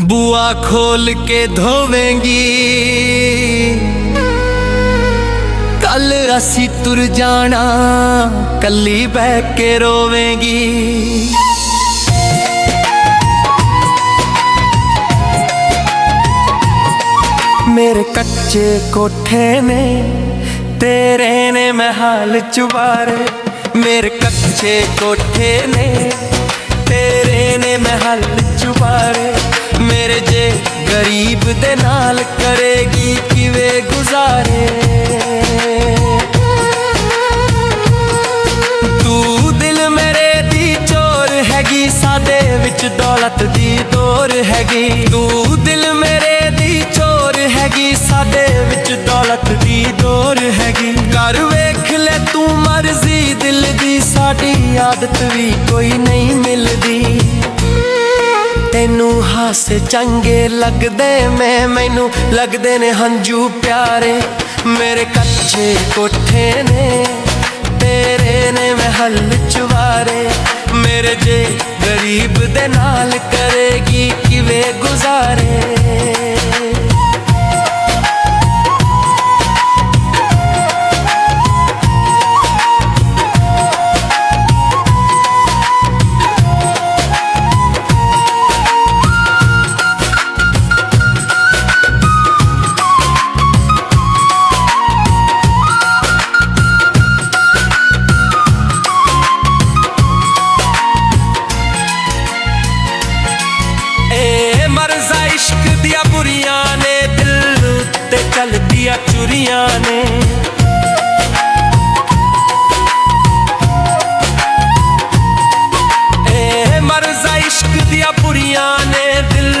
बुआ खोल के धोवेंगी, कल असी तुर जाना, कली बह के रोवेंगी। मेरे कच्चे कोठे ने तेरे ने महल चुबारे, मेरे कच्चे कोठे ने तेरे ने महल चुबारे। मेरे जे गरीब दे नाल करेगी किवे गुजारे। तू दिल मेरे दी चोर हैगी, सादे विच दौलत दी दौर हैगी। तू दिल मेरे दी चोर हैगी, सादे विच दौलत दी दौर हैगी। कर वेख ले तू मर्जी दिल दी, साडी आदत भी कोई नहीं मिलदी। तेनू हासे चंगे लगदे मैनू लगदे ने हंजू प्यारे। मेरे कच्चे कोठे ने तेरे ने महल चुबारे। मेरे जे गरीब दे नाल करेगी किवे गुजारे। इश्क दिया बुरियां ने दिल ते चल दिया चुरियां ने। मर्जा इश्क दिया बुरियां ने दिल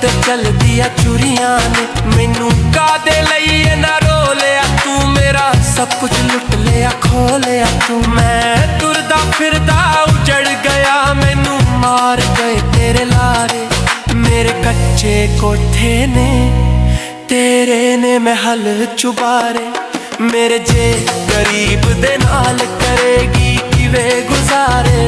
ते चल दिया चुरियां ने। मैनू कादे लईए ना रो लिया तू, मेरा सब कुछ लुट लिया खो लिया तू। मैं तुरदा फिरदा उजड़ गया, मैनू मार गए तेरे लारे। मेरे कच्चे कोठे ने तेरे ने महल चुबारे। मेरे जे गरीब दे नाल करेगी किवे गुजारे।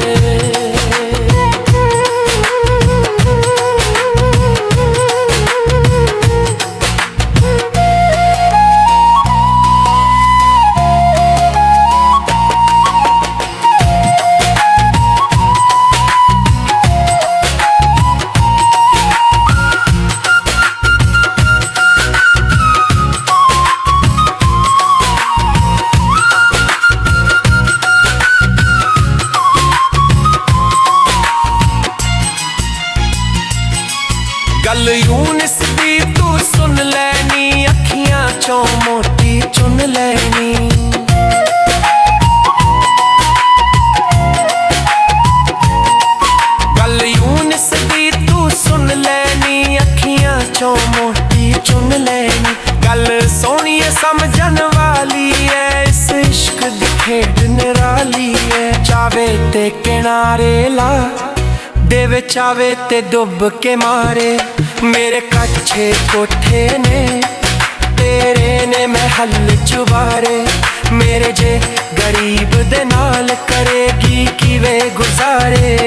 गल यूनिस दी तू सुन लैनी, अखियां चों मोती चुन लैनी। गल यूनिस दी तू सुन लैनी, अखियां चों मोती चुन लैनी। गल सोहणिए समझन वाली है, इस इश्क दी खेड निराली है। चावे ते किनारे ला देवे, चावे ते डुब के मारे। मेरे कच्चे कोठे ने तेरे ने महल चुबारे। मेरे जे गरीब दे नाल करेगी किवे गुजारे।